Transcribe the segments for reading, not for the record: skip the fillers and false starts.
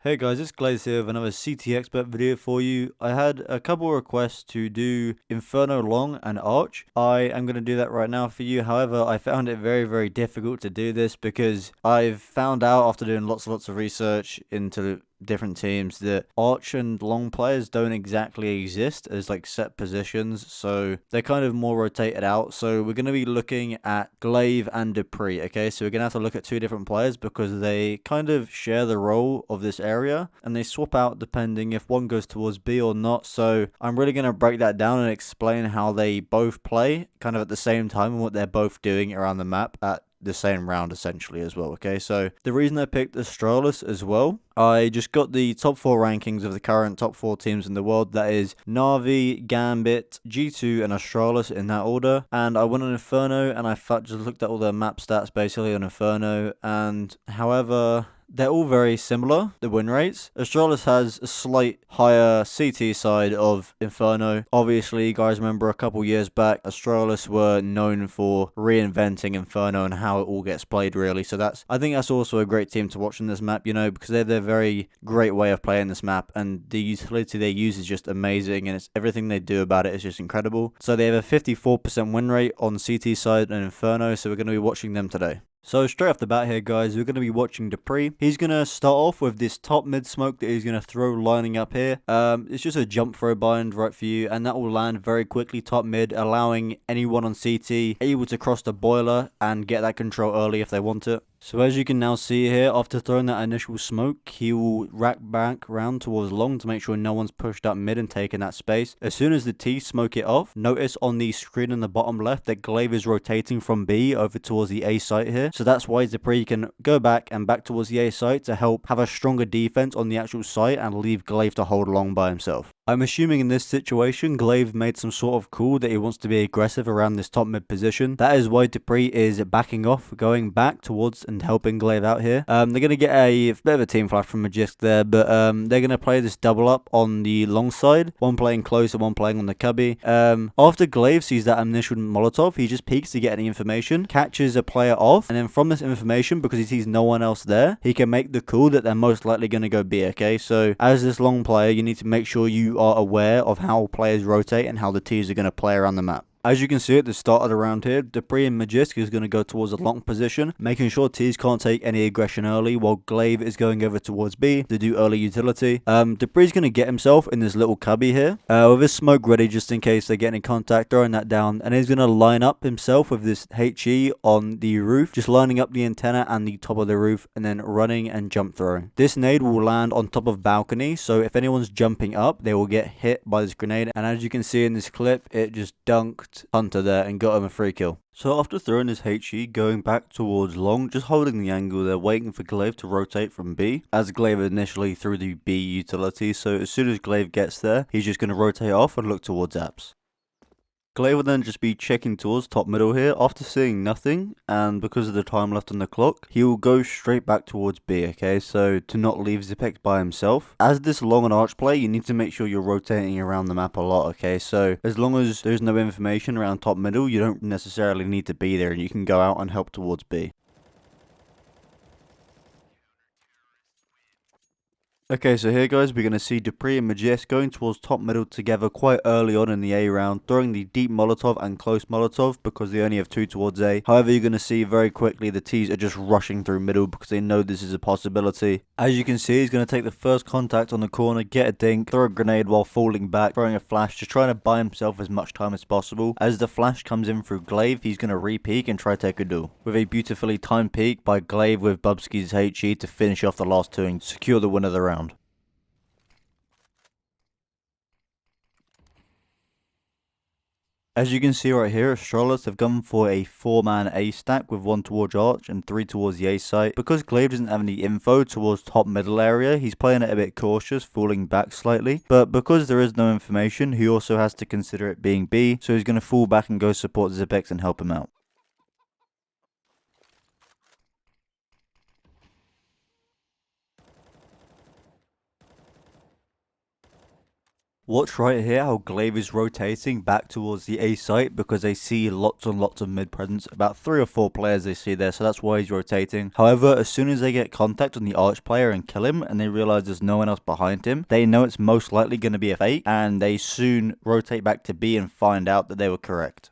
Hey guys, it's Glaze here with another CT expert video for you. I had a couple requests to do Inferno long and arch. I am going to do that right now for you. However, I found it very difficult to do this because I've found out after doing lots of research into different teams that arch and long players don't exactly exist as like set positions, so they're kind of more rotated out. So we're going to be looking at Gla1ve and Dupreeh. Okay, so we're going to have to look at two different players because they kind of share the role of this area and they swap out depending if one goes towards B or not. So I'm really going to break that down and explain how they both play kind of at the same time and what they're both doing around the map at the same round essentially as well. Okay, so the reason I picked Astralis as well, I just got the top 4 rankings of the current top 4 teams in the world. That is Gla1ve, Gambit, G2 and Astralis in that order. And I went on Inferno and I just looked at all the map stats basically on Inferno, and however they're all very similar, the win rates. Astralis has a slight higher CT side of Inferno. Obviously, you guys remember a couple years back, Astralis were known for reinventing Inferno and how it all gets played, really. So I think that's also a great team to watch in this map, you know, because they have a very great way of playing this map, and the utility they use is just amazing, and it's everything they do about it is just incredible. So they have a 54% win rate on CT side and Inferno, so we're going to be watching them today. So straight off the bat here, guys, we're going to be watching Dupreeh. He's going to start off with this top mid smoke that he's going to throw lining up here. It's just a jump throw bind right for you, and that will land very quickly top mid, allowing anyone on CT able to cross the boiler and get that control early if they want it. So as you can now see here, after throwing that initial smoke, he will rack back round towards long to make sure no one's pushed up mid and taken that space. As soon as the T smoke it off, notice on the screen in the bottom left that Glaze is rotating from B over towards the A site here. So that's why Dupreeh can go back towards the A site to help have a stronger defense on the actual site and leave Gla1ve to hold long by himself. I'm assuming in this situation, Gla1ve made some sort of call that he wants to be aggressive around this top mid position. That is why Dupreeh is backing off, going back towards and helping Gla1ve out here. They're going to get a bit of a team flash from Magisk there, but they're going to play this double up on the long side. One playing close and one playing on the cubby. After Gla1ve sees that initial Molotov, he just peeks to get any information, catches a player off, and then from this information, because he sees no one else there, he can make the call that they're most likely going to go B, okay? So as this long player, you need to make sure you are aware of how players rotate and how the teams are going to play around the map. As you can see at the start of the round here, Dupreeh and Magisk is going to go towards a long position, making sure T's can't take any aggression early, while Gla1ve is going over towards B to do early utility. Dupreeh's going to get himself in this little cubby here, with his smoke ready just in case they get in contact, throwing that down, and he's going to line up himself with this HE on the roof, just lining up the antenna and the top of the roof, and then running and jump throwing. This nade will land on top of balcony, so if anyone's jumping up, they will get hit by this grenade, and as you can see in this clip, it just dunked Hunter there and got him a free kill. So after throwing his HE, going back towards long, just holding the angle there, waiting for Gla1ve to rotate from B, as Gla1ve initially threw the B utility, so as soon as Gla1ve gets there, he's just going to rotate off and look towards apps. Gla1ve will then just be checking towards top middle here after seeing nothing, and because of the time left on the clock, he will go straight back towards B, okay, so to not leave Zipex by himself. As this long and arch play, you need to make sure you're rotating around the map a lot, okay, so as long as there's no information around top middle, you don't necessarily need to be there and you can go out and help towards B. Okay, so here guys, we're going to see Dupreeh and Magisk going towards top middle together quite early on in the A round, throwing the deep Molotov and close Molotov because they only have 2 towards A. However, you're going to see very quickly the T's are just rushing through middle because they know this is a possibility. As you can see, he's going to take the first contact on the corner, get a dink, throw a grenade while falling back, throwing a flash, just trying to buy himself as much time as possible. As the flash comes in through Gla1ve, he's going to re-peek and try to take a duel. With a beautifully timed peek by Gla1ve with Bubsky's HE to finish off the last 2 and secure the win of the round. As you can see right here, Astralis have gone for a 4-man A stack with 1 towards arch and 3 towards the A site. Because Gla1ve doesn't have any info towards top middle area, he's playing it a bit cautious, falling back slightly. But because there is no information, he also has to consider it being B, so he's going to fall back and go support Zipex and help him out. Watch right here how Gla1ve is rotating back towards the A site because they see lots and lots of mid presence. About 3 or 4 players they see there, so that's why he's rotating. However, as soon as they get contact on the arch player and kill him, and they realize there's no one else behind him, they know it's most likely going to be a fake, and they soon rotate back to B and find out that they were correct.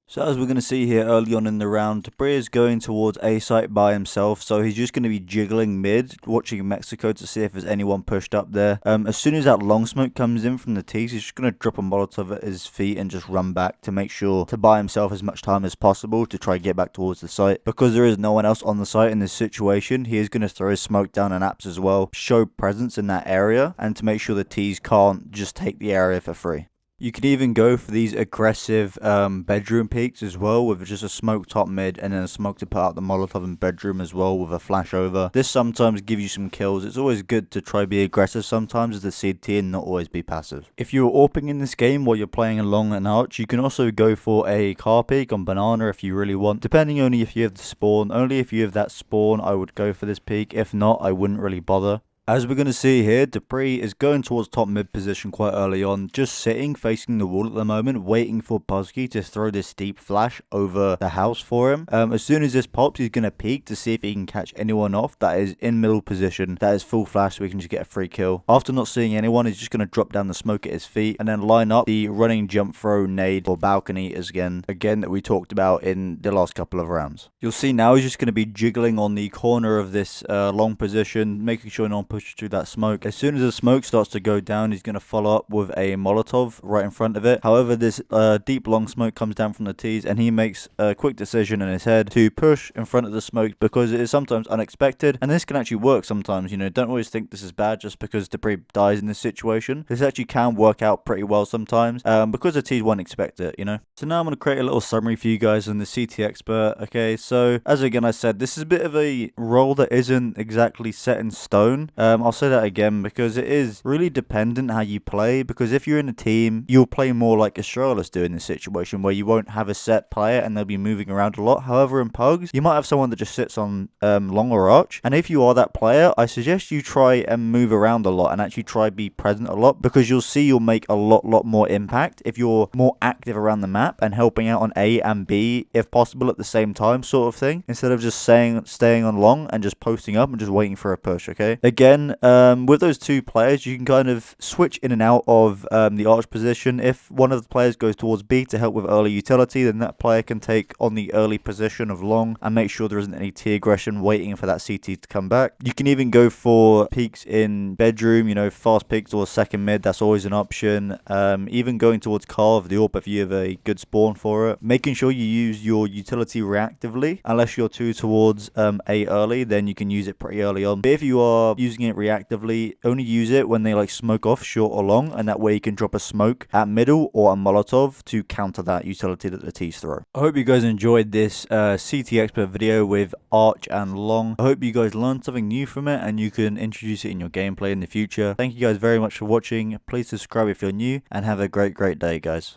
So as we're going to see here early on in the round, Dupreeh is going towards A site by himself, so he's just going to be jiggling mid, watching Mexico to see if there's anyone pushed up there. As soon as that long smoke comes in from the T's, he's just going to drop a Molotov at his feet and just run back to make sure to buy himself as much time as possible to try and get back towards the site. Because there is no one else on the site in this situation, he is going to throw his smoke down and apps as well, show presence in that area, and to make sure the T's can't just take the area for free. You can even go for these aggressive bedroom peeks as well, with just a smoke top mid and then a smoke to put out the Molotov in bedroom as well with a flash over. This sometimes gives you some kills. It's always good to try be aggressive sometimes as the CT and not always be passive. If you're AWPing in this game while you're playing along an arch, you can also go for a car peek on banana if you really want, depending only if you have the spawn. Only if you have that spawn I would go for this peek. If not, I wouldn't really bother. As we're going to see here, Dupreeh is going towards top mid position quite early on, just sitting facing the wall at the moment, waiting for Puzky to throw this deep flash over the house for him. As soon as this pops, he's going to peek to see if he can catch anyone off that is in middle position, that is full flash, so we can just get a free kill. After not seeing anyone, he's just going to drop down the smoke at his feet and then line up the running jump throw nade or balcony again that we talked about in the last couple of rounds. You'll see now he's just going to be jiggling on the corner of this long position, making sure no one pushes through that smoke. As soon as the smoke starts to go down, he's going to follow up with a Molotov right in front of it. However, this deep long smoke comes down from the T's and he makes a quick decision in his head to push in front of the smoke because it is sometimes unexpected, and this can actually work sometimes. You know, don't always think this is bad just because Dupreeh dies in this situation. This actually can work out pretty well sometimes because the T's won't expect it, you know. So now I'm going to create a little summary for you guys on the CT expert. Okay, so as again I said, this is a bit of a role that isn't exactly set in stone. I'll say that again because it is really dependent how you play, because if you're in a team, you'll play more like Astralis do in this situation where you won't have a set player and they'll be moving around a lot. However, in Pugs, you might have someone that just sits on long or arch, and if you are that player, I suggest you try and move around a lot and actually try be present a lot, because you'll see you'll make a lot more impact if you're more active around the map and helping out on A and B if possible at the same time, sort of thing, instead of just staying on long and just posting up and just waiting for a push. Okay, again, with those two players, you can kind of switch in and out of the arch position. If one of the players goes towards B to help with early utility, then that player can take on the early position of long and make sure there isn't any T aggression waiting for that CT to come back. You can even go for peaks in bedroom, you know, fast peaks or second mid, that's always an option. Even going towards Gla1ve, the AWP if you have a good spawn for it. Making sure you use your utility reactively, unless you're too towards A early, then you can use it pretty early on. But if you are using it reactively, only use it when they like smoke off short or long, and that way you can drop a smoke at middle or a Molotov to counter that utility that the T's throw. I hope you guys enjoyed this CT expert video with arch and long. I hope you guys learned something new from it and you can introduce it in your gameplay in the future. Thank you guys very much for watching. Please subscribe if you're new, and have a great day, guys.